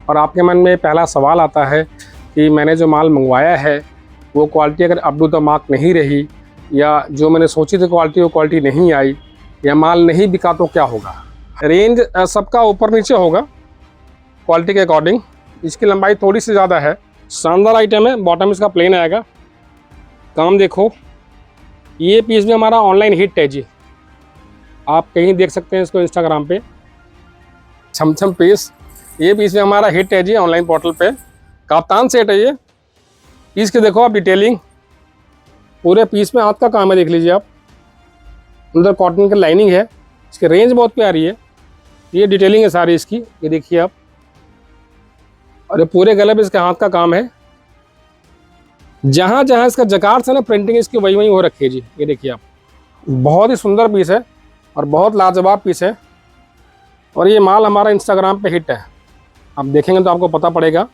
और आपके मन में पहला सवाल आता है कि मैंने जो माल मंगवाया है वो क्वालिटी अगर अप टू द मार्क नहीं रही, या जो मैंने सोची थी क्वालिटी वो क्वालिटी नहीं आई, या माल नहीं बिका तो क्या होगा। रेंज सबका ऊपर नीचे होगा क्वालिटी के अकॉर्डिंग। इसकी लंबाई थोड़ी सी ज़्यादा है। शानदार आइटम है। बॉटम इसका प्लेन आएगा। काम देखो, ये पीस भी हमारा ऑनलाइन हिट है जी। आप कहीं देख सकते हैं इसको इंस्टाग्राम पे, छमछम पीस। ये पीस भी हमारा हिट है जी ऑनलाइन पोर्टल पे। कप्तान सेट है ये। पीस के देखो आप डिटेलिंग, पूरे पीस में हाथ का काम है, देख लीजिए आप। अंदर कॉटन की लाइनिंग है। इसकी रेंज बहुत प्यारी है। ये डिटेलिंग है सारी इसकी, ये देखिए आप। और ये पूरे गले पे इसके हाथ का काम है। जहाँ जहाँ इसका जकार से ना प्रिंटिंग इसकी वही वही हो रखी है जी। ये देखिए आप, बहुत ही सुंदर पीस है और बहुत लाजवाब पीस है। और ये माल हमारा इंस्टाग्राम पे हिट है। आप देखेंगे तो आपको पता पड़ेगा।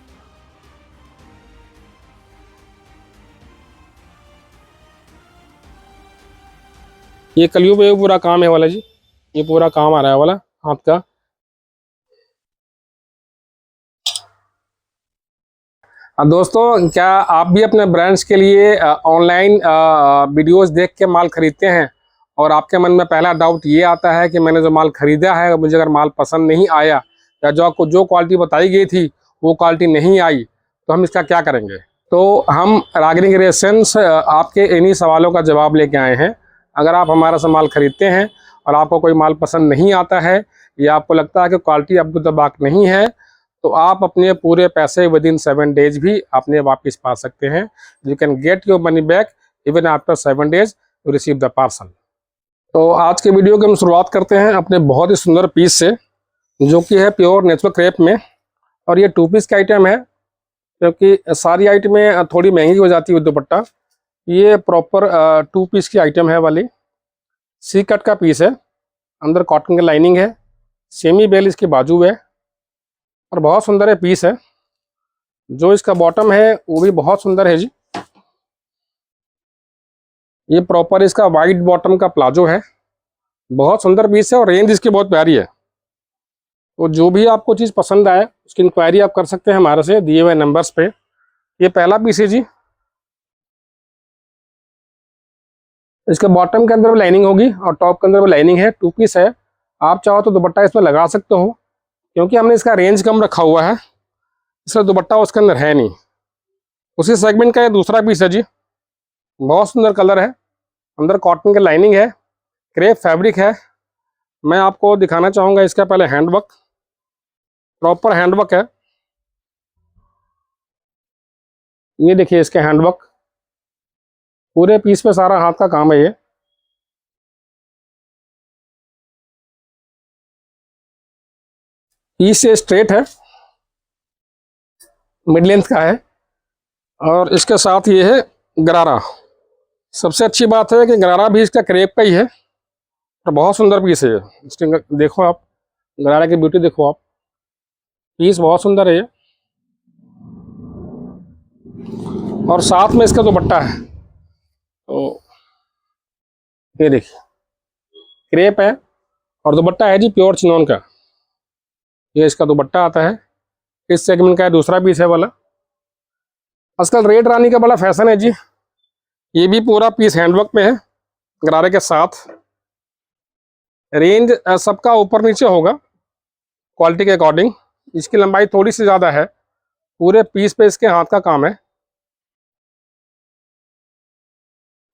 ये कलियों पे पूरा काम है वाला जी। ये पूरा काम आ रहा है वाला हाथ का। दोस्तों, क्या आप भी अपने ब्रांड्स के लिए ऑनलाइन वीडियोस देख के माल खरीदते हैं और आपके मन में पहला डाउट ये आता है कि मैंने जो माल खरीदा है मुझे अगर माल पसंद नहीं आया, या जो क्वालिटी बताई गई थी वो क्वालिटी नहीं आई, तो हम इसका क्या करेंगे। तो हम रागिनी क्रिएशंस आपके इन्हीं सवालों का जवाब लेके आए हैं। अगर आप हमारा से माल खरीदते हैं और आपको कोई माल पसंद नहीं आता है, या आपको लगता है कि quality up to the mark नहीं है, तो आप अपने पूरे पैसे विद इन 7 डेज भी अपने वापस पा सकते हैं। You can get your money back even after 7 days to receive the parcel. तो आज के वीडियो की हम शुरुआत करते हैं अपने बहुत ही सुंदर पीस से, जो कि है प्योर नेचुरल क्रेप में। और ये 2 पीस का आइटम है, क्योंकि सारी आइटमें थोड़ी महंगी हो जाती है दुपट्टा। ये प्रॉपर 2 पीस की आइटम है वाली। सी कट का पीस है। अंदर कॉटन की लाइनिंग है। सेमी बेल इसकी बाजू है और बहुत सुंदर है पीस है। जो इसका बॉटम है वो भी बहुत सुंदर है जी। ये प्रॉपर इसका वाइट बॉटम का प्लाजो है। बहुत सुंदर पीस है और रेंज इसकी बहुत प्यारी है। तो जो भी आपको चीज़ पसंद आए उसकी इंक्वायरी आप कर सकते हैं हमारे से दिए हुए नंबर्स पे। ये पहला पीस है जी। इसके बॉटम के अंदर भी लाइनिंग होगी और टॉप के अंदर भी लाइनिंग है। 2 पीस है। आप चाहो तो दुपट्टा इसमें लगा सकते हो, क्योंकि हमने इसका रेंज कम रखा हुआ है, इसलिए दुपट्टा उसके अंदर है नहीं। उसी सेगमेंट का ये दूसरा पीस है जी। बहुत सुंदर कलर है। अंदर कॉटन की लाइनिंग है। क्रेप फैब्रिक है। मैं आपको दिखाना चाहूँगा इसका पहले हैंडवर्क। प्रॉपर हैंडवर्क है। ये देखिए इसके हैंडवर्क, पूरे पीस पे सारा हाथ का काम है। ये पीस से स्ट्रेट है, मिड लेंथ का है। और इसके साथ ये है गरारा। सबसे अच्छी बात है कि गरारा भी इसका क्रेप का ही है और बहुत सुंदर पीस है ये। इसके देखो आप, गरारा की ब्यूटी देखो आप। पीस बहुत सुंदर है ये। और साथ में इसका दुपट्टा है। तो ये देखिए क्रेप है और दुपट्टा है जी प्योर चिनॉन का। ये इसका दुपट्टा आता है। इस सेगमेंट का है दूसरा पीस है वाला। आजकल रेड रानी का बड़ा फैशन है जी। ये भी पूरा पीस हैंडवर्क में है गरारे के साथ। रेंज सबका ऊपर नीचे होगा क्वालिटी के अकॉर्डिंग। इसकी लंबाई थोड़ी सी ज़्यादा है। पूरे पीस पे इसके हाथ का काम है।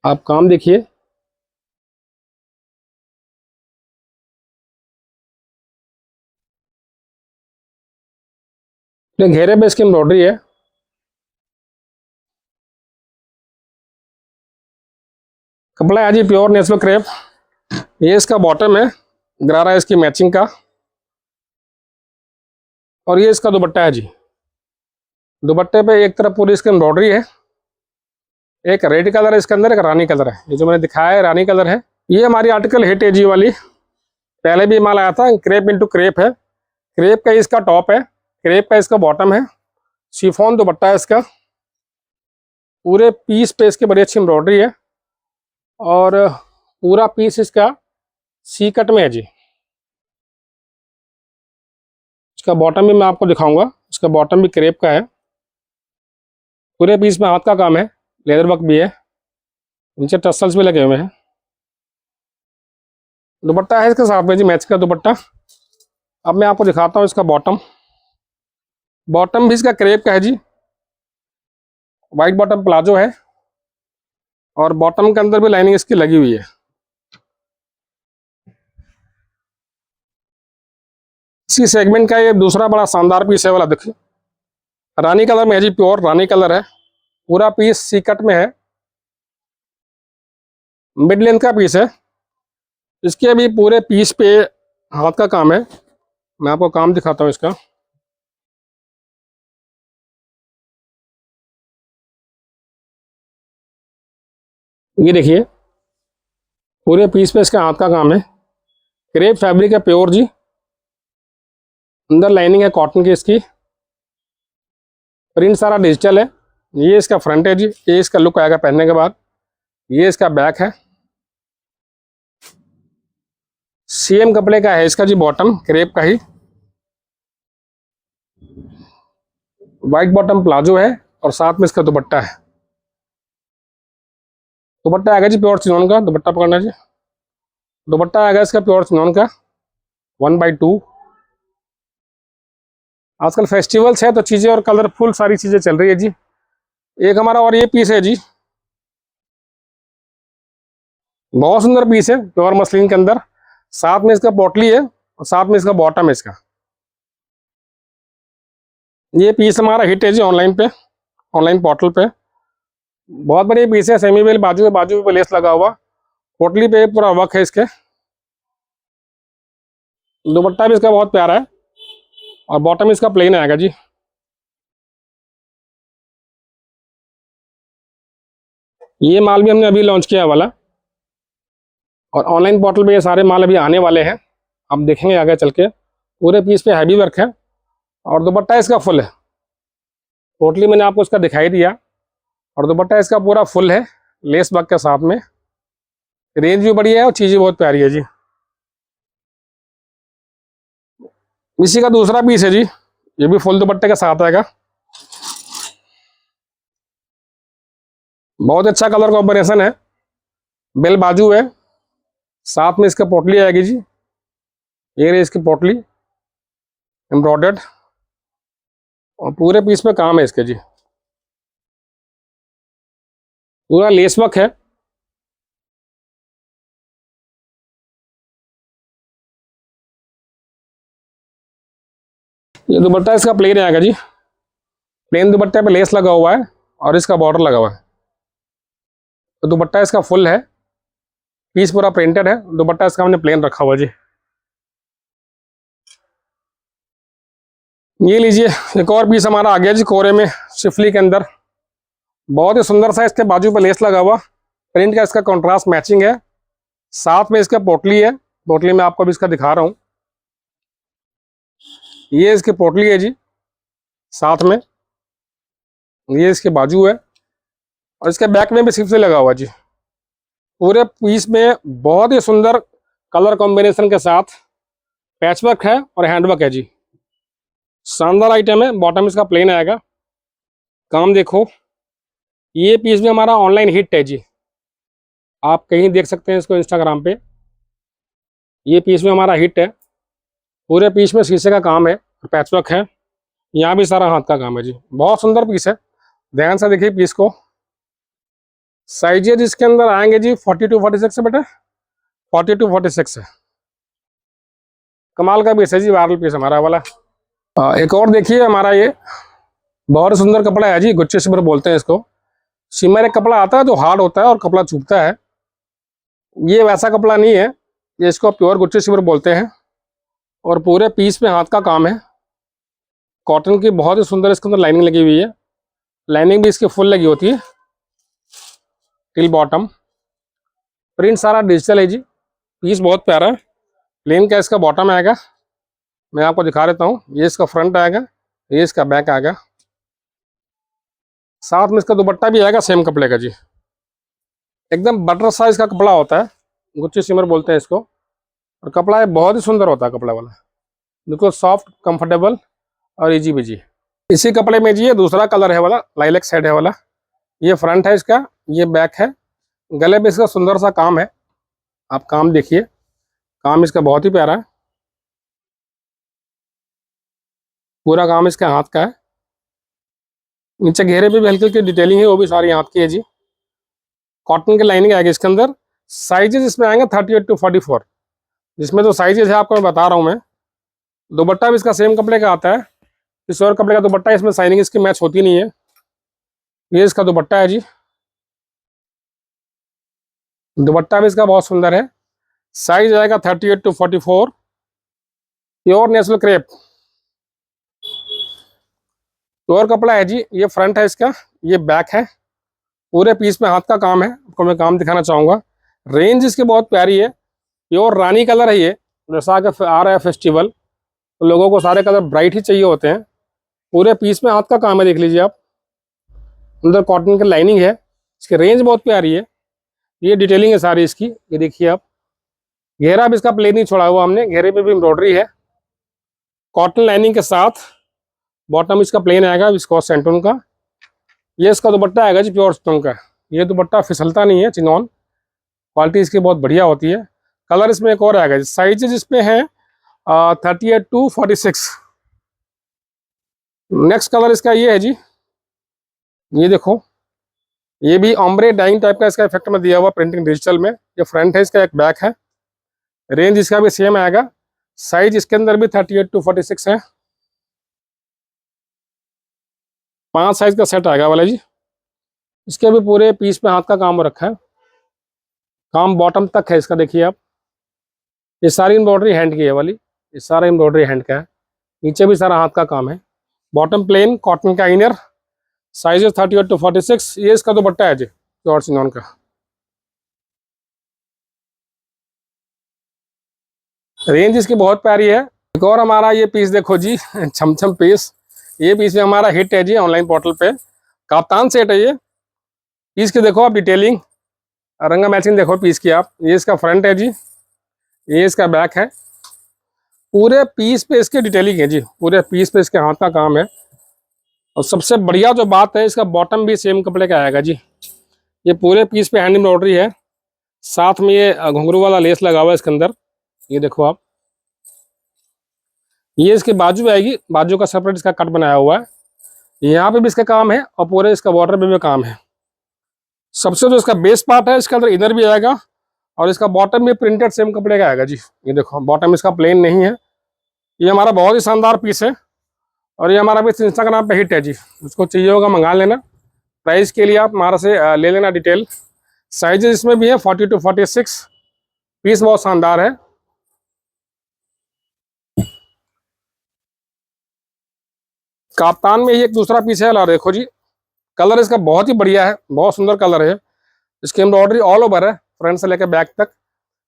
आप काम देखिए। घेरे पे इसकी एम्ब्रॉयडरी है। कपड़ा है जी प्योर नेचुरल क्रेप। ये इसका बॉटम है, गरारा इसकी मैचिंग का। और ये इसका दुपट्टा है जी। दुपट्टे पे एक तरफ पूरी इसकी एम्ब्रॉयडरी है। एक रेड कलर है इसके अंदर, एक रानी कलर है। ये जो मैंने दिखाया है रानी कलर है। ये हमारी आर्टिकल हिट है जी वाली। पहले भी माल आया था। क्रेप इंटू क्रेप है। क्रेप का इसका टॉप है, क्रेप का इसका बॉटम है। शिफॉन दुपट्टा है इसका। पूरे पीस पे इसकी बड़ी अच्छी एम्ब्रॉयडरी है। और पूरा पीस इसका सी कट में है जी। इसका बॉटम भी मैं आपको दिखाऊंगा। इसका बॉटम भी क्रेप का है, पूरे पीस में हाथ का काम है, लेदर वर्क भी है, नीचे टसल्स भी लगे हुए हैं। दुपट्टा है इसके साथ में जी, मैच का दुपट्टा। अब मैं आपको दिखाता हूँ इसका बॉटम। बॉटम भी इसका क्रेप का है जी, वाइट बॉटम प्लाजो है, और बॉटम के अंदर भी लाइनिंग इसकी लगी हुई है। इसी सेगमेंट का ये दूसरा बड़ा शानदार पीस है वाला, देखिए रानी कलर में है जी, प्योर रानी कलर है, पूरा पीस सी कट में है, मिड लेंथ का पीस है। इसके भी पूरे पीस पे हाथ का काम है, मैं आपको काम दिखाता हूँ इसका। ये देखिए पूरे पीस पे इसका हाथ का काम है, क्रेप फैब्रिक है प्योर जी, अंदर लाइनिंग है कॉटन की इसकी, प्रिंट सारा डिजिटल है। ये इसका फ्रंट है जी, ये इसका लुक आएगा पहनने के बाद। ये इसका बैक है, सेम कपड़े का है इसका जी बॉटम, क्रेप का ही, वाइट बॉटम प्लाजो है, और साथ में इसका दुपट्टा है। दुपट्टा आएगा जी प्योर चिनॉन का, दुपट्टा पकड़ना जी। दुपट्टा आएगा इसका प्योर चिनॉन का 1/2। आजकल फेस्टिवल्स है तो चीज़ें और कलरफुल सारी चीज़ें चल रही है जी। एक हमारा और ये पीस है जी, बहुत सुंदर पीस है प्योर मसलिन के अंदर, साथ में इसका पोटली है और साथ में इसका बॉटम है इसका। ये पीस हमारा हिट है जी ऑनलाइन पे, ऑनलाइन पोर्टल पे, बहुत बढ़िया पीस है। सेमी वेल बाजू पे लेस लगा हुआ, पोटली पे पूरा वर्क है इसके, दुपट्टा भी इसका बहुत प्यारा है, और बॉटम इसका प्लेन आएगा जी। ये माल भी हमने अभी लॉन्च किया वाला, और ऑनलाइन पोर्टल पे ये सारे माल अभी आने वाले हैं, आप देखेंगे आगे चल के। पूरे पीस पे हैवी वर्क है, और दुपट्टा इसका फुल है, पोटली मैंने आपको इसका दिखाई दिया, और दुपट्टा इसका पूरा फुल है लेस वर्क के साथ में। रेंज भी बढ़िया है और चीज़ें बहुत प्यारी है जी। इसी का दूसरा पीस है जी, ये भी फुल दुपट्टे के साथ आएगा, बहुत अच्छा कलर कॉम्बिनेशन है, बेल बाजू है, साथ में इसका पोटली आएगी जी। ये रही इसकी पोटली एम्ब्रॉयडर्ड, और पूरे पीस पे काम है इसके जी, पूरा लेस वर्क है। ये दुपट्टा इसका प्लेन आएगा जी, प्लेन दुपट्टे पे लेस लगा हुआ है, और इसका बॉर्डर लगा हुआ है। तो दुपट्टा इसका फुल है, पीस पूरा प्रिंटेड है, दुपट्टा इसका हमने प्लेन रखा हुआ जी। ये लीजिए एक और पीस हमारा आ गया जी, कोरे में शिफली के अंदर, बहुत ही सुंदर सा, इसके बाजू पे लेस लगा हुआ, प्रिंट का इसका कॉन्ट्रास्ट मैचिंग है, साथ में इसका पोटली है, पोटली में आपको भी इसका दिखा रहा हूँ। ये इसकी पोटली है जी, साथ में ये इसके बाजू है, और इसके बैक में भी सिर्फ से लगा हुआ जी। पूरे पीस में बहुत ही सुंदर कलर कॉम्बिनेशन के साथ पैचवर्क है और हैंडवर्क है जी, शानदार आइटम है। बॉटम इसका प्लेन आएगा, काम देखो। ये पीस भी हमारा ऑनलाइन हिट है जी, आप कहीं देख सकते हैं इसको इंस्टाग्राम पे। ये पीस भी हमारा हिट है, पूरे पीस में शीशे का काम है, पैचवर्क है, यहाँ भी सारा हाथ का काम है जी, बहुत सुंदर पीस है। ध्यान से देखिए पीस को। साइजेज इसके अंदर आएंगे जी 42-46 है बेटा, 42-46 है। कमाल का पीस है जी, वायरल पीस हमारा वाला। एक और देखिए हमारा ये बहुत सुंदर कपड़ा है जी, गुच्चे शिमर बोलते हैं इसको। शिमर एक कपड़ा आता है जो हार्ड होता है और कपड़ा चुभता है, ये वैसा कपड़ा नहीं है, ये इसको प्योर गुच्चे शिमर बोलते हैं, और पूरे पीस में हाथ का काम है, कॉटन की, बहुत ही सुंदर इसके अंदर लाइनिंग लगी हुई है, लाइनिंग भी इसकी फुल लगी होती है टिल बॉटम, प्रिंट सारा डिजिटल है जी, पीस बहुत प्यारा है। प्लेन का इसका बॉटम आएगा, मैं आपको दिखा देता हूँ। ये इसका फ्रंट आएगा, ये इसका बैक आएगा, साथ में इसका दुपट्टा भी आएगा सेम कपड़े का जी, एकदम बटर साइज का कपड़ा होता है, गुच्ची सिमर बोलते हैं इसको, और कपड़ा बहुत ही सुंदर होता है कपड़ा वाला, बिल्कुल सॉफ्ट, कंफर्टेबल और इजी बिजी। इसी कपड़े में जी ये दूसरा कलर है वाला, लाइलैक शेड है वाला। ये फ्रंट है इसका, ये बैक है। गले पे इसका सुंदर सा काम है, आप काम देखिए, काम इसका बहुत ही प्यारा है। पूरा काम इसके हाथ का है। नीचे घेरे पे भी हल्की हल्की डिटेलिंग है, वो भी सारी हाथ की है जी। कॉटन की लाइनिंग आएगी इसके अंदर। साइजेस इसमें आएंगे 38 to 44, जिसमें तो साइजेस है आपको मैं बता रहा हूँ मैं। दुपट्टा भी इसका सेम कपड़े का आता है, किसी और कपड़े का दुपट्टा इसमें साइनिंग इसकी मैच होती नहीं है। ये इसका दुपट्टा है जी। दुपट्टा भी इसका बहुत सुंदर है। साइज आएगा 38 to 44, pure natural crepe, pure कपड़ा है जी। ये फ्रंट है इसका, ये बैक है। पूरे पीस में हाथ का काम है, आपको मैं काम दिखाना चाहूँगा। रेंज इसकी बहुत प्यारी है, प्योर रानी कलर है ये। जैसा कि आ रहा है फेस्टिवल, तो लोगों को सारे कलर ब्राइट ही चाहिए होते हैं। पूरे पीस में हाथ का काम है, देख लीजिए आप। अंदर कॉटन की लाइनिंग है। इसकी रेंज बहुत प्यारी है। ये डिटेलिंग है सारी इसकी, ये देखिए आप। घेरा भी इसका प्लेन नहीं छोड़ा हुआ हमने, घेरे पे भी एम्ब्रॉयडरी है। कॉटन लाइनिंग के साथ बॉटम इसका प्लेन आएगा, विस्कोस सेंटून का। ये इसका दुपट्टा आएगा जी, प्योर स्टोन का। ये दुपट्टा फिसलता नहीं है, चिनॉन क्वालिटी इसकी बहुत बढ़िया होती है। कलर इसमें एक और आएगा। साइजेज इसमें है 38 to 46। नेक्स्ट कलर इसका ये है जी, ये देखो। ये भी ऑम्ब्रे डाइंग टाइप का इसका इफेक्ट में दिया हुआ, प्रिंटिंग डिजिटल में। ये फ्रंट है इसका, एक बैक है। रेंज इसका भी सेम आएगा। साइज इसके अंदर भी 38 to 46 है। 5 साइज का सेट आएगा वाला जी। इसके भी पूरे पीस पे हाथ का काम हो रखा है, काम बॉटम तक है इसका, देखिए आप। ये सारी एम्ब्रॉयडरी हैंड की है वाली, ये सारा एम्ब्रॉयडरी हैंड का है। नीचे भी सारा हाथ का काम है। बॉटम प्लेन, कॉटन का इनर। Size 38 to 46। ये इसका दुपट्टा है जी, प्योर चिनॉन का। रेंज इसकी बहुत प्यारी है। एक और हमारा ये पीस देखो जी, छमछम पीस। ये पीस भी हमारा हिट है जी ऑनलाइन पोर्टल पे। कप्तान सेट है ये। पीस की देखो आप डिटेलिंग, रंगा मैचिंग देखो पीस की आप। ये इसका फ्रंट है जी, ये इसका बैक है। पूरे पीस पे इसकी डिटेलिंग है जी, पूरे पीस पे इसके हाथ का काम है। और सबसे बढ़िया जो बात है, इसका बॉटम भी सेम कपड़े का आएगा जी। ये पूरे पीस पे हैंड एम्ब्रॉयडरी है, साथ में ये घुंघरू वाला लेस लगा हुआ है इसके अंदर, ये देखो आप। ये इसकी बाजू आएगी, बाजू का सेपरेट इसका कट बनाया हुआ है। यहाँ पे भी इसका काम है और पूरे इसका बॉर्डर पे भी काम है। सबसे जो इसका बेस पार्ट है, इसके अंदर इधर भी आएगा और इसका बॉटम भी प्रिंटेड सेम कपड़े का आएगा जी। ये देखो, बॉटम इसका प्लेन नहीं है। ये हमारा बहुत ही शानदार पीस है और ये हमारा भी इंस्टाग्राम पे हिट है जी। उसको चाहिए होगा मंगा लेना। प्राइस के लिए आप हमारा से ले लेना डिटेल। साइजेस इसमें भी है 40 to 46। पीस बहुत शानदार है। कप्तान में ही एक दूसरा पीस है, ला देखो जी। कलर इसका बहुत ही बढ़िया है, बहुत सुंदर कलर है। इसकी एम्ब्रॉयडरी ऑल ओवर है, फ्रंट से लेकर बैक तक।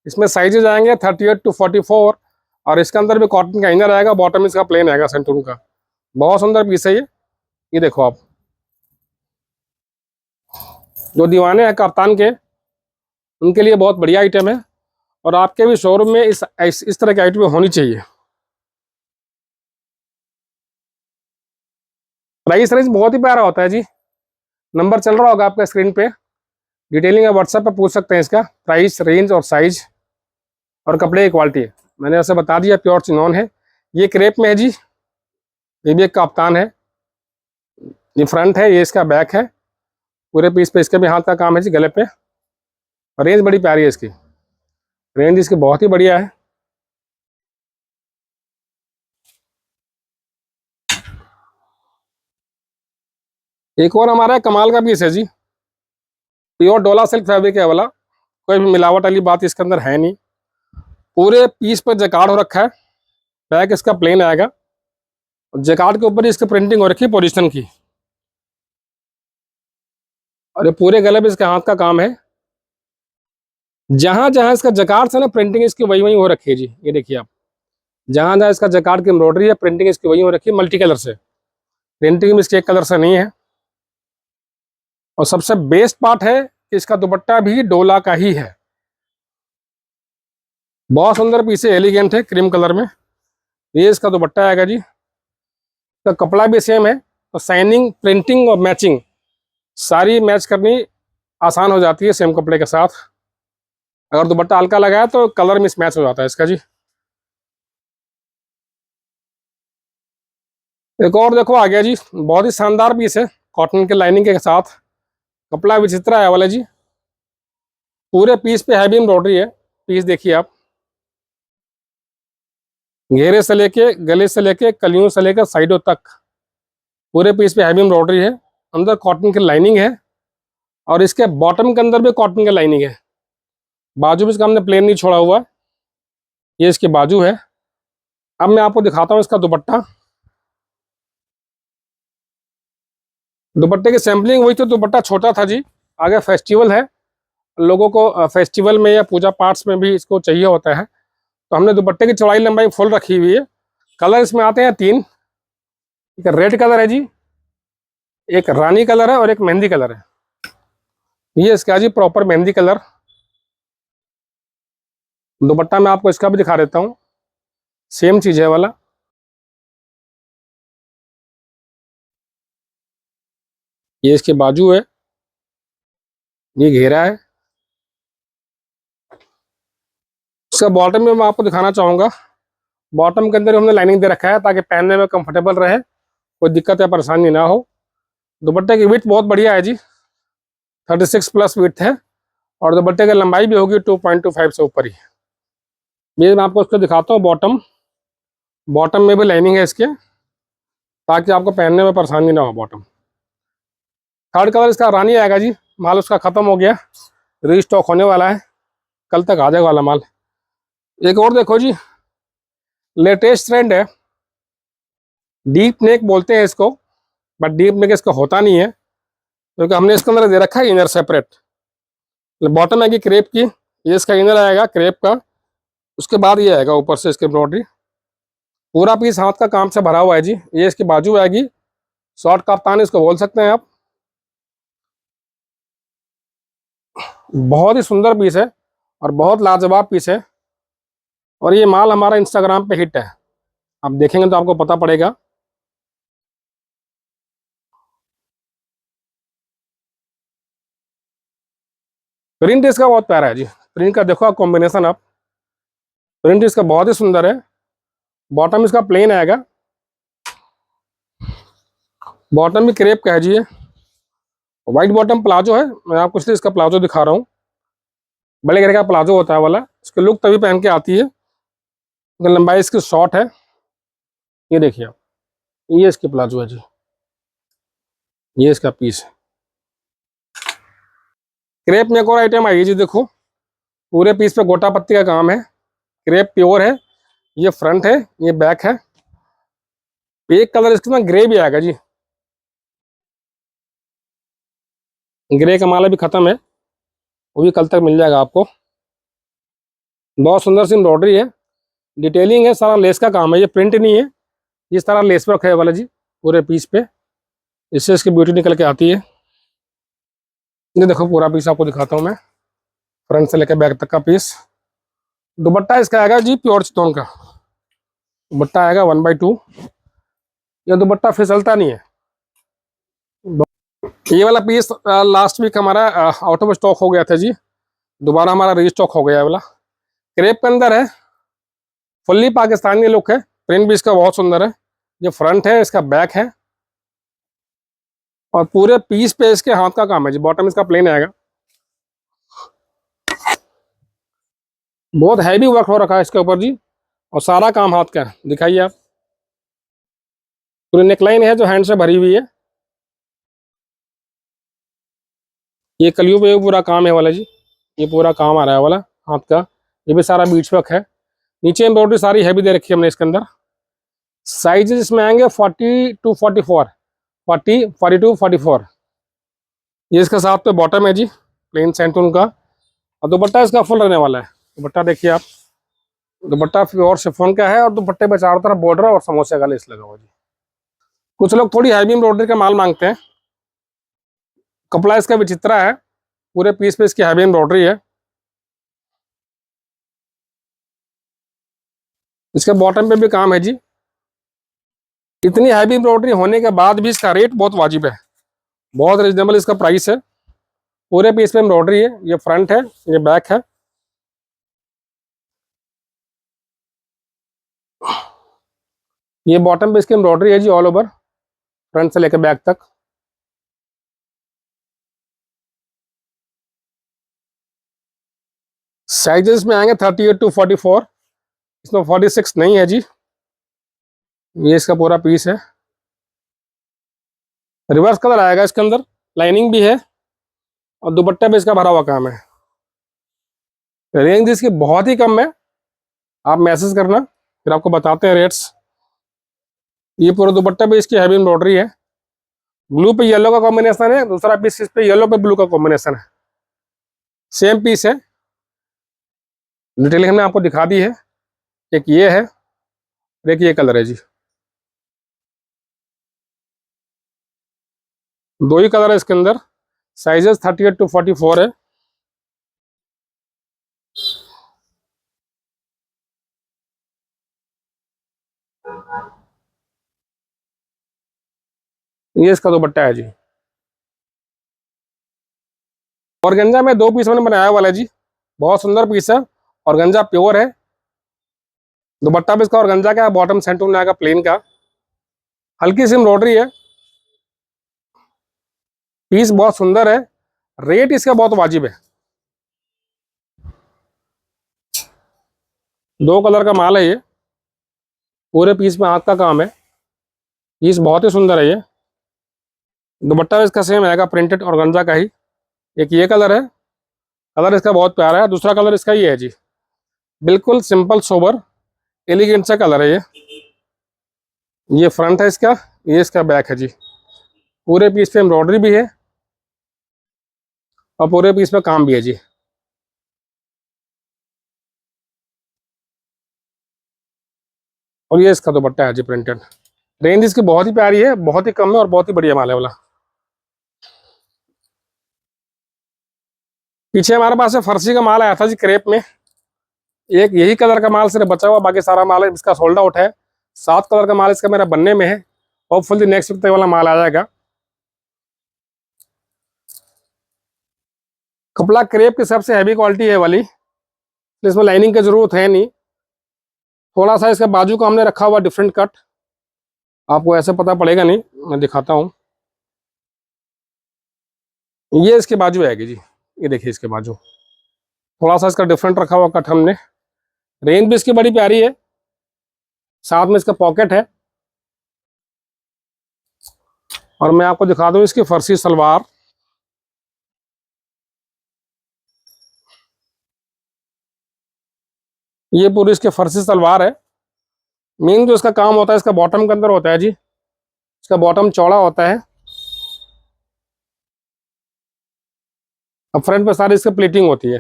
इसमें साइजेज आएंगे 38 to 44 और इसके अंदर भी कॉटन का इनर आएगा, बॉटम इसका प्लेन आएगा सेंटून का। बहुत सुंदर पीस है ये देखो आप। जो दीवाने हैं कप्तान के, उनके लिए बहुत बढ़िया आइटम है और आपके भी शोरूम में इस तरह की आइटम होनी चाहिए। प्राइस रेंज बहुत ही प्यारा होता है जी। नंबर चल रहा होगा आपका स्क्रीन पे, डिटेलिंग है, व्हाट्सएप पे पूछ सकते हैं इसका प्राइस, रेंज और साइज और कपड़े की क्वालिटी। मैंने ऐसे बता दिया, प्योर चिनॉन है। ये क्रेप में है जी। ये भी एक कप्तान है। ये फ्रंट है, ये इसका बैक है। पूरे पीस पे इसके भी हाथ का काम है जी, गले पे। और रेंज बड़ी प्यारी है इसकी, रेंज इसकी बहुत ही बढ़िया है। एक और हमारा कमाल का पीस है जी, प्योर डोला सिल्क फैब्रिक है वाला। कोई भी मिलावट वाली बात इसके अंदर है नहीं। पूरे पीस पर जकार्ड हो रखा है। बैक इसका प्लेन आएगा, जकार्ड के ऊपर इसकी प्रिंटिंग हो रखी है पोजिशन की। और ये पूरे गले पे इसके हाथ का काम है। जहां जहां इसका जकार्ड से ना प्रिंटिंग इसकी वही वही हो रखी है जी। ये देखिए आप, जहां जहां इसका जकार्ड की एम्ब्रॉयडरी है, प्रिंटिंग इसकी वही हो रखी है, मल्टी कलर से। प्रिंटिंग भी इसके एक कलर से नहीं है। और सबसे बेस्ट पार्ट है कि इसका दुपट्टा भी डोला का ही है। बहुत सुंदर पीस है, एलिगेंट है, क्रीम कलर में। ये इसका दुपट्टा आएगा जी। इसका कपड़ा भी सेम है, तो शाइनिंग, प्रिंटिंग और मैचिंग सारी मैच करनी आसान हो जाती है सेम कपड़े के साथ। अगर दुपट्टा हल्का लगाया तो कलर मिस मैच हो जाता है इसका जी। एक और देखो आ गया जी, बहुत ही शानदार पीस है, कॉटन के लाइनिंग के साथ। कपड़ा विचित्र है वाला जी, पूरे पीस पे हैवी एम्ब्रॉयडरी है। पीस देखिए आप, घेरे से लेके, गले से लेके, कलियों से लेकर साइडों तक पूरे पीस पे हैवी एम्ब्रॉयडरी है। अंदर कॉटन की लाइनिंग है और इसके बॉटम के अंदर भी कॉटन की लाइनिंग है। बाजू भी इसका हमने प्लेन नहीं छोड़ा हुआ। ये इसकी बाजू है। अब मैं आपको दिखाता हूँ इसका दुपट्टा। दुपट्टे की सैंपलिंग हुई तो दुपट्टा छोटा था जी, आगे फेस्टिवल है, लोगों को फेस्टिवल में या पूजा पाठ में भी इसको चाहिए होता है, तो हमने दुपट्टे की चौड़ाई लंबाई फुल रखी हुई है। कलर इसमें आते हैं 3। एक रेड कलर है जी, एक रानी कलर है और एक मेहंदी कलर है। ये इसका जी प्रॉपर मेहंदी कलर। दुपट्टा मैं आपको इसका भी दिखा देता हूँ, सेम चीज है वाला। ये इसकी बाजू है, ये घेरा है। इसका बॉटम में मैं आपको दिखाना चाहूंगा। बॉटम के अंदर हमने लाइनिंग दे रखा है ताकि पहनने में कंफर्टेबल रहे, कोई दिक्कत या परेशानी ना हो। दुपट्टे की विड्थ बहुत बढ़िया है जी, 36 प्लस विड्थ है, और दुपट्टे की लंबाई भी होगी 2.25 से ऊपर ही। ये मैं आपको इसको दिखाता हूँ बॉटम। बॉटम में भी लाइनिंग है इसके, ताकि आपको पहनने में परेशानी ना हो। बॉटम थर्ड कलर इसका रानी आएगा जी। माल उसका खत्म हो गया, रीस्टॉक होने वाला है, कल तक आ जाएगा वाला माल। एक और देखो जी, लेटेस्ट ट्रेंड है, डीप नेक बोलते हैं इसको, बट डीप नेक इसका होता नहीं है, क्योंकि हमने इसके अंदर दे रखा है इनर सेपरेट। बॉटम आएगी क्रेप की, ये इसका इनर आएगा क्रेप का, उसके बाद ये आएगा ऊपर से इसकी एम्ब्रॉयडरी। पूरा पीस हाथ का काम से भरा हुआ है जी। ये इसकी बाजू आएगी, शॉर्ट कप्तान इसको बोल सकते हैं आप। बहुत ही सुंदर पीस है और बहुत लाजवाब पीस है, और ये माल हमारा इंस्टाग्राम पे हिट है, आप देखेंगे तो आपको पता पड़ेगा। प्रिंट इसका बहुत प्यारा है जी, प्रिंट का देखो आप कॉम्बिनेशन आप, प्रिंट इसका बहुत ही सुंदर है। बॉटम इसका प्लेन आएगा, बॉटम भी क्रेप का है जी। ये व्हाइट बॉटम प्लाजो है, मैं आपको इसलिए इसका प्लाजो दिखा रहा हूँ। बड़े घेरे का प्लाजो होता है वाला, इसकी लुक तभी पहन के आती है, लंबाई इसकी शॉर्ट है। ये देखिए आप, ये इसकी प्लाजो है जी, ये इसका पीस है। क्रेप में एक और आइटम आई है जी, देखो पूरे पीस पे गोटा पत्ती का काम है, क्रेप प्योर है। ये फ्रंट है, ये बैक है। एक कलर इसके ना ग्रे भी आएगा जी, ग्रे का माल भी खत्म है, वो भी कल तक मिल जाएगा आपको। बहुत सुंदर सी एम्ब्रॉयडरी है, डिटेलिंग है, सारा लेस का काम है, ये प्रिंट नहीं है। इस तरह लेस वर्क है वाला जी पूरे पीस पे, इससे इसकी ब्यूटी निकल के आती है। ये देखो पूरा पीस आपको दिखाता हूँ मैं, फ्रंट से लेकर बैक तक का पीस। दुपट्टा इसका आएगा जी प्योर चितौन का दुपट्टा आएगा 1/2। ये दुपट्टा फिसलता नहीं है। ये वाला पीस लास्ट वीक हमारा आउट ऑफ स्टॉक हो गया था जी, दोबारा हमारा रीस्टॉक हो गया है वाला। क्रेप के अंदर है, फुल्ली पाकिस्तानी लुक है, प्रिंट भी इसका बहुत सुंदर है। ये फ्रंट है, इसका बैक है, और पूरे पीस पे इसके हाथ का काम है जी। बॉटम इसका प्लेन आएगा, बहुत हैवी वर्क हो रखा है इसके ऊपर जी, और सारा काम हाथ का है। दिखाइए आप, पूरी नेकलाइन है जो हैंड से भरी हुई है। ये कलियों पे पूरा काम है वाला जी, ये पूरा काम आ रहा है वाला हाथ का। ये भी सारा बीच वर्क है, नीचे एम्ब्रॉयडरी सारी हैवी दे रखी है हमने इसके अंदर। साइजेस इसमें आएंगे 40 to 44, 40, 42, 44। ये इसके साथ पे बॉटम है जी, प्लेन सेंटून का, और दुपट्टा इसका फुल रहने वाला है। दुपट्टा देखिए आप, दुपट्टा प्योर शिफॉन का है, और दुपट्टे पे चारों तरफ बॉर्डर और समोसे का लेस लगा हुआ जी। कुछ लोग थोड़ी हैवी एम्ब्रॉयडरी का माल मांगते हैं, कपड़ा इसका विचित्रा है, पूरे पीस पे इसकी हैवी एम्ब्रॉयडरी है। इसके बॉटम पे भी काम है जी, इतनी हैवी एम्ब्रॉयडरी होने के बाद भी इसका रेट बहुत वाजिब है, बहुत रिजनेबल इसका प्राइस है। पूरे पीस पे एम्ब्रॉयडरी है, ये फ्रंट है, ये बैक है। ये बॉटम पे इसकी एम्ब्रॉयडरी है जी, ऑल ओवर, फ्रंट से लेकर बैक तक। साइजेस में आएंगे 38 to 44, इसमें 46 नहीं है जी। ये इसका पूरा पीस है, रिवर्स कलर आएगा इसके अंदर, लाइनिंग भी है और दुपट्टा पे इसका भरा हुआ काम है। रेंज इसकी बहुत ही कम है, आप मैसेज करना फिर आपको बताते हैं रेट्स। ये पूरा दुपट्टा पे इसकी हैवी एम्ब्रॉयडरी है, ब्लू पे येलो का कॉम्बिनेशन है, दूसरा पीस इस पे येलो पे ब्लू का कॉम्बिनेशन है, सेम पीस है। डिटेलिंग हमने आपको दिखा दी है। एक ये है, देखिए ये कलर है जी, दो ही कलर है इसके अंदर। साइजेस 38 to 44 है। ये इसका दुपट्टा है जी। ऑर्गेन्जा में दो पीस मैंने बनाया वाला है जी, बहुत सुंदर पीस है, ऑर्गेन्जा प्योर है। दुपट्टा भी इसका ऑर्गेन्जा का है, बॉटम सेंटून आएगा प्लेन का, हल्की सी एम्ब्रॉयडरी है, पीस बहुत सुंदर है, रेट इसका बहुत वाजिब है। दो कलर का माल है ये, पूरे पीस में हाथ का काम है, पीस बहुत ही सुंदर है ये। दुपट्टा इसका सेम आएगा, प्रिंटेड ऑर्गेन्जा का ही। एक ये कलर है, कलर इसका बहुत प्यारा है। दूसरा कलर इसका ये है जी, बिल्कुल सिंपल सोबर एलिगेंट सा कलर है ये। ये फ्रंट है इसका, ये इसका बैक है जी। पूरे पीस पे एम्ब्रॉयडरी भी है और पूरे पीस पे काम भी है जी। और ये इसका दुपट्टा है जी, प्रिंटेड। रेंज इसकी बहुत ही प्यारी है, बहुत ही कम है और बहुत ही बढ़िया माल है वाला। पीछे हमारे पास है फर्सी का माल आया था जी, क्रेप में। एक यही कलर का माल सिर्फ बचा हुआ, बाकी सारा माल है इसका सोल्ड आउट है। 7 कलर का माल इसका मेरा बनने में है, होपफुली नेक्स्ट वीक तक वाला माल आ जाएगा। कपड़ा क्रेप की सबसे हैवी क्वालिटी है वाली, तो इसमें लाइनिंग की जरूरत है नहीं। थोड़ा सा इसका बाजू का हमने रखा हुआ डिफरेंट कट, आपको ऐसे पता पड़ेगा नहीं, मैं दिखाता हूँ। ये इसके बाजू आएगी जी, ये देखिए इसके बाजू, थोड़ा सा इसका डिफरेंट रखा हुआ कट हमने। रेंज भी इसकी बड़ी प्यारी है, साथ में इसका पॉकेट है। और मैं आपको दिखा दूं इसकी फर्सी सलवार। ये पूरी इसकी फर्सी सलवार है। मेन जो इसका काम होता है इसका बॉटम के अंदर होता है जी, इसका बॉटम चौड़ा होता है और फ्रंट पे सारी इसकी प्लीटिंग होती है।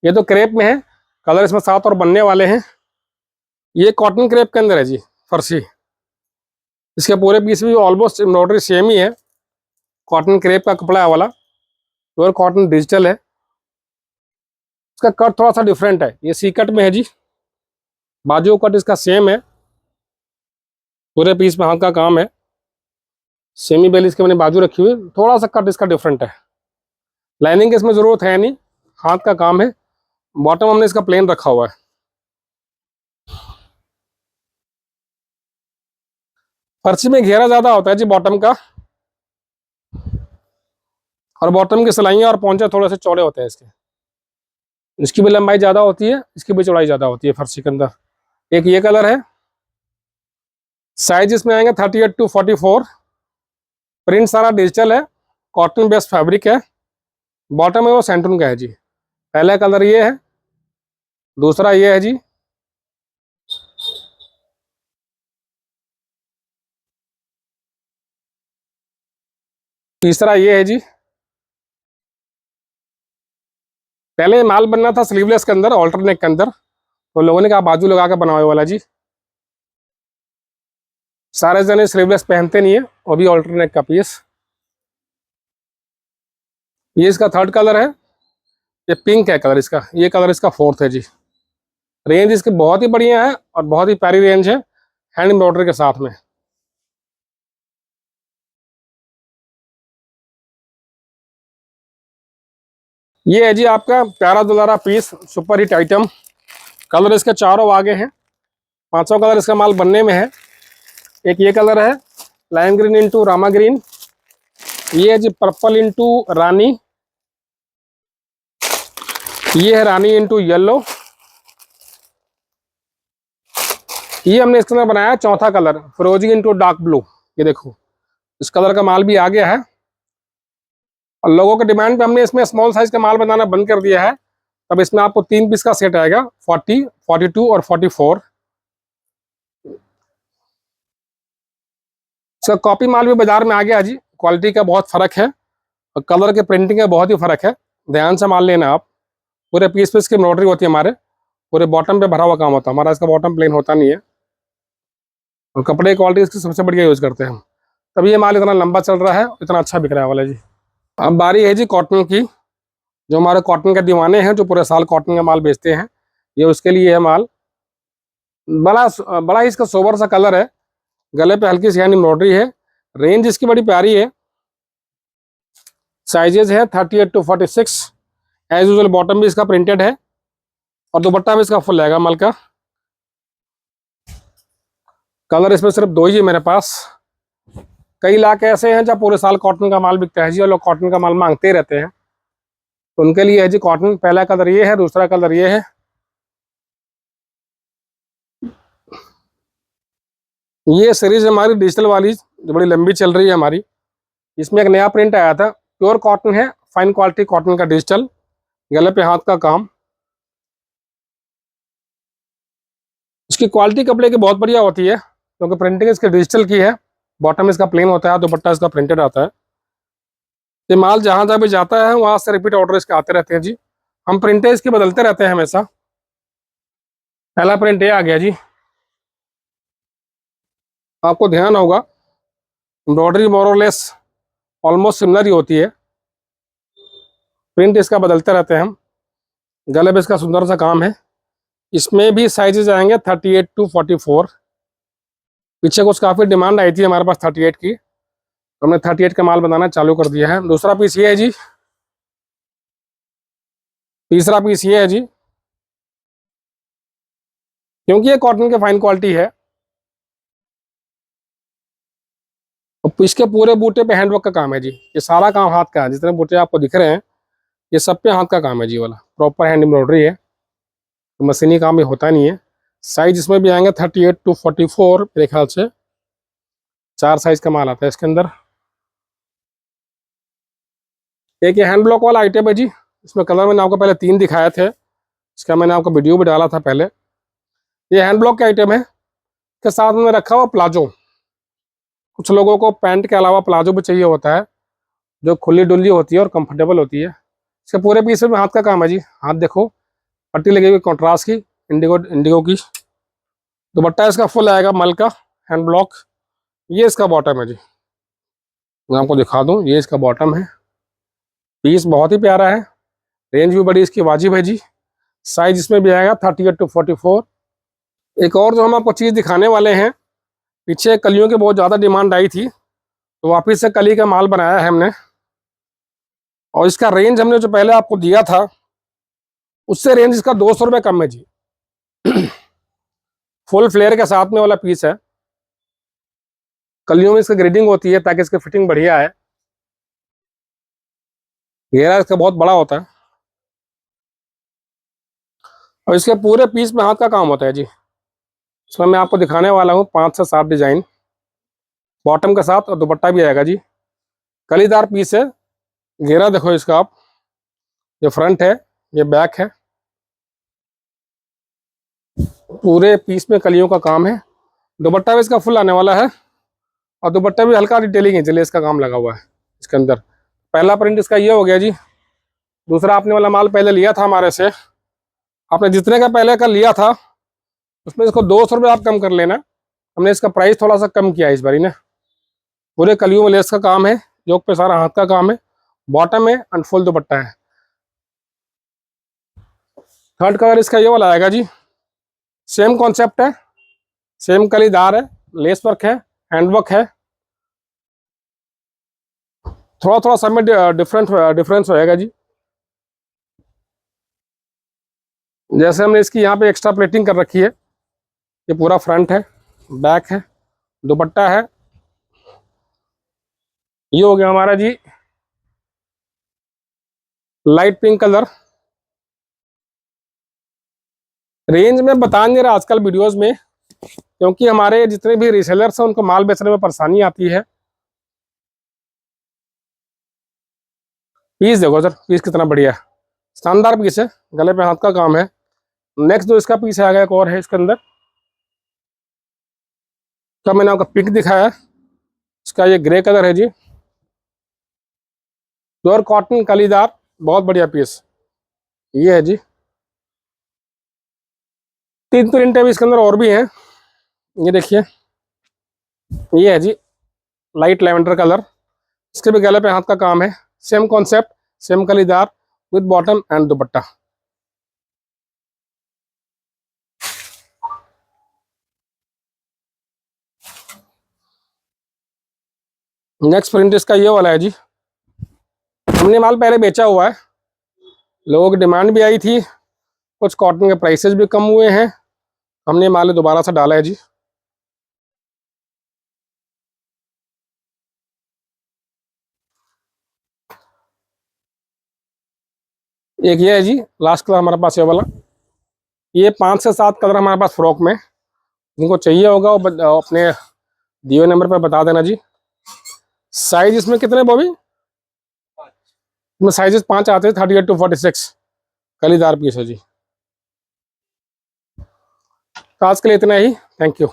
ये तो क्रेप में है, कलर इसमें 7 और बनने वाले हैं। ये कॉटन क्रेप के अंदर है जी फर्सी। इसके पूरे पीस भी ऑलमोस्ट एम्ब्रॉयडरी सेम ही है, कॉटन क्रेप का कपड़ा है वाला, प्योर कॉटन डिजिटल है। इसका कट थोड़ा सा डिफरेंट है, ये सी कट में है जी, बाजू कट इसका सेम है, पूरे पीस में हाथ का काम है। सेमी बेल इसके मैंने बाजू रखी हुई, थोड़ा सा कट इसका डिफरेंट है। लाइनिंग की इसमें जरूरत है नहीं, हाथ का काम है। बॉटम हमने इसका प्लेन रखा हुआ है। फर्सी में घेरा ज्यादा होता है जी बॉटम का, और बॉटम की सिलाइयाँ और पोंचे थोड़े से चौड़े होते हैं इसके। इसकी भी लंबाई ज्यादा होती है, इसकी भी चौड़ाई ज्यादा होती है फर्सी के अंदर। एक ये कलर है, साइज इसमें आएंगे 38 to 44। प्रिंट सारा डिजिटल है, कॉटन बेस्ड फैब्रिक है, बॉटम है वो सेंटून का है जी। पहला कलर ये है, दूसरा ये है जी, तीसरा ये है जी। पहले माल बनना था स्लीवलेस के अंदर, ऑल्टरनेक के अंदर, तो लोगों ने कहा बाजू लगा के बनाओ वाला जी। सारे जने स्लीवलेस पहनते नहीं है, वो भी ऑल्टरनेक का पीस। ये इसका थर्ड कलर है, ये पिंक है कलर इसका, ये कलर इसका फोर्थ है जी। रेंज इसकी बहुत ही बढ़िया है और बहुत ही प्यारी रेंज है, हैंड एम्ब्रॉयडरी के साथ में। ये है जी आपका प्यारा दुलारा piece, super hit item. Colour इसके चारों आगे हैं, पांचों कलर इसका माल बनने में है। एक ये कलर है lime green into Rama green, ये है जी पर्पल इंटू रानी, ये है रानी इंटू येलो, ये हमने इसके अंदर बनाया चौथा कलर फिरोजी इंटू डार्क ब्लू। ये देखो इस कलर का माल भी आ गया है, और लोगों के डिमांड पे हमने इसमें स्मॉल साइज का माल बनाना बंद कर दिया है। तब इसमें आपको 3 पीस का सेट आएगा, 40, 42 और 44। इसका कॉपी माल भी बाजार में आ गया जी। क्वालिटी का बहुत फर्क है और कलर के प्रिंटिंग का बहुत ही फर्क है। ध्यान से माल लेना आप। पूरे पीस पीस की एम्ब्रॉयडरी होती है हमारे, पूरे बॉटम पे भरा हुआ काम होता है हमारा। इसका बॉटम प्लेन होता नहीं है, और कपड़े की क्वालिटी इसकी सबसे बढ़िया यूज करते हैं हम, तभी ये माल इतना लंबा चल रहा है, इतना अच्छा बिक रहा है वाला जी। अब बारी है जी कॉटन की। जो हमारे कॉटन के दीवाने हैं, जो पूरे साल कॉटन का माल बेचते हैं, ये उसके लिए है माल। बड़ा बड़ा ही इसका सोबर सा कलर है, गले पे हल्की सी हैंड एम्ब्रॉयडरी है। रेंज इसकी बड़ी प्यारी है, साइजेज है 38 to 46। एज यूजल बॉटम भी इसका प्रिंटेड है, और दुपट्टा भी इसका फुल रहेगा माल का। कलर इसमें सिर्फ 2 ही है मेरे पास। कई इलाके ऐसे हैं जहाँ पूरे साल कॉटन का माल बिकता है जी, और लोग कॉटन का माल मांगते रहते हैं, तो उनके लिए है जी कॉटन। पहला कलर ये है, दूसरा कलर ये है। ये सीरीज हमारी डिजिटल वाली जो बड़ी लंबी चल रही है हमारी। इसमें एक नया प्रिंट आया था, प्योर कॉटन है, फाइन क्वालिटी कॉटन का डिजिटल, गले पे हाथ का काम। इसकी क्वालिटी कपड़े की बहुत बढ़िया होती है, क्योंकि प्रिंटिंग इसकी डिजिटल की है। बॉटम इसका प्लेन होता है, दुपट्टा इसका प्रिंटेड आता है। ये माल जहाँ जहाँ भी जाता है वहाँ से रिपीट ऑर्डर इसके आते रहते हैं जी। हम प्रिंटें इसकी बदलते रहते हैं हमेशा। पहला प्रिंट ये आ गया जी। आपको ध्यान होगा एम्ब्रॉयडरी मोरलेस ऑलमोस्ट सिमिलर ही होती है, प्रिंट इसका बदलते रहते हैं हम। गले पे इसका सुंदर सा काम है। इसमें भी साइजेज आएंगे 38 to 44। पीछे कुछ काफ़ी डिमांड आई थी हमारे पास 38 की, तो हमने 38 का माल बनाना चालू कर दिया है। दूसरा पीस ये है जी, तीसरा पीस ये है जी। क्योंकि ये कॉटन के फाइन क्वालिटी है, और इसके पूरे बूटे पे हैंडवर्क का काम है जी। ये सारा काम हाथ का है, जितने बूटे आपको दिख रहे हैं ये सब पे हाथ का काम है जी वाला, प्रॉपर हैंड एम्ब्रॉयडरी है, तो मशीनी काम भी होता नहीं है। साइज इसमें भी आएंगे 38 to 44, मेरे ख्याल से 4 साइज का माल आता है इसके अंदर। एक ये हैंड ब्लॉक वाला आइटम है जी। इसमें कलर मैंने आपको पहले 3 दिखाए थे, इसका मैंने आपको वीडियो भी डाला था पहले। ये हैंड ब्लॉक का आइटम है, इसके साथ में रखा हुआ प्लाजो। कुछ लोगों को पैंट के अलावा प्लाजो भी चाहिए होता है, जो खुली डुल्ली होती है और कंफर्टेबल होती है। इसके पूरे पीस में हाथ का काम है जी। हाथ देखो, पट्टी लगी हुई कॉन्ट्रास्ट की, इंडिगो इंडिगो की। दुपट्टा इसका फुल आएगा मल का, हैंड ब्लॉक। ये इसका बॉटम है जी, मैं आपको दिखा दूं, ये इसका बॉटम है। पीस बहुत ही प्यारा है, रेंज भी बड़ी इसकी वाजिब है जी। साइज इसमें भी आएगा 38 to 44। एक और जो हम आपको चीज़ दिखाने वाले हैं, पीछे कलियों की बहुत ज़्यादा डिमांड आई थी, तो वापस से कली का माल बनाया है हमने। और इसका रेंज हमने जो पहले आपको दिया था, उससे रेंज इसका 200 रुपये कम है जी। फुल फ्लेयर के साथ में वाला पीस है। कलियों में इसका ग्रेडिंग होती है ताकि इसकी फिटिंग बढ़िया है। घेरा इसका बहुत बड़ा होता है, और इसके पूरे पीस में हाथ का काम होता है जी। इसमें मैं आपको दिखाने वाला हूँ 5 से 7 डिजाइन, बॉटम के साथ, और दुपट्टा भी आएगा जी। कलीदार पीस है। घेरा देखो इसका आप, ये फ्रंट है, ये बैक है, पूरे पीस में कलियों का काम है। दुपट्टा भी इसका फुल आने वाला है, और दुपट्टा भी हल्का डिटेलिंग है, चलिए इसका काम लगा हुआ है इसके अंदर। पहला प्रिंट इसका ये हो गया जी। दूसरा आपने वाला माल पहले लिया था हमारे से, आपने जितने का पहले का लिया था उसमें इसको 200 रुपये आप कम कर लेना। हमने इसका प्राइस थोड़ा सा कम किया है इस बारी ना। पूरे कलियों में लेस का काम है, योक पे सारा हाथ का काम है, बॉटम है एंड फुल दुपट्टा है। थर्ड कलर इसका ये वाला आएगा जी। सेम कॉन्सेप्ट है, सेम कलीदार है, लेस वर्क है, हैंडवर्क है। थोड़ा थोड़ा सब में डिफरेंस होएगा जी। जैसे हमने इसकी यहाँ पे एक्स्ट्रा प्लेटिंग कर रखी है, ये पूरा फ्रंट है, बैक है, दुपट्टा है। ये हो गया हमारा जी लाइट पिंक कलर। रेंज में बता नहीं रहा आजकल वीडियोस में, क्योंकि हमारे जितने भी रीसेलर्स हैं उनको माल बेचने में परेशानी आती है। पीस देखो सर, पीस कितना बढ़िया है, शानदार पीस है, गले पे हाथ का काम है। नेक्स्ट जो इसका पीस आ गया एक और है इसके अंदर, तो मैंने आपका पिंक दिखाया है, इसका ये ग्रे कलर है जी, प्योर कॉटन कलीदार, बहुत बढ़िया पीस ये है जी। 3 प्रिंट है इसके अंदर और भी हैं, ये देखिए, ये है जी लाइट लेवेंडर कलर, इसके भी गले पे हाथ का काम है, सेम कॉन्सेप्ट, सेम कलीदार with bottom and dupatta. Next print इसका ये वाला है जी, हमने माल पहले बेचा हुआ है, लोगों की डिमांड भी आई थी, कुछ कॉटन के प्राइसेस भी कम हुए हैं, हमने माल दोबारा से डाला है जी। एक ये है जी लास्ट कलर हमारे पास ये वाला, ये 5 से 7 कलर हमारे पास फ्रॉक में, जिनको चाहिए होगा वो अपने दिए नंबर पर बता देना जी। साइज इसमें कितने बॉबी, इसमें साइजेस 5 आते हैं, 38 to 46, कलीदार पीस है जी। तो आज के लिए इतना ही, थैंक यू।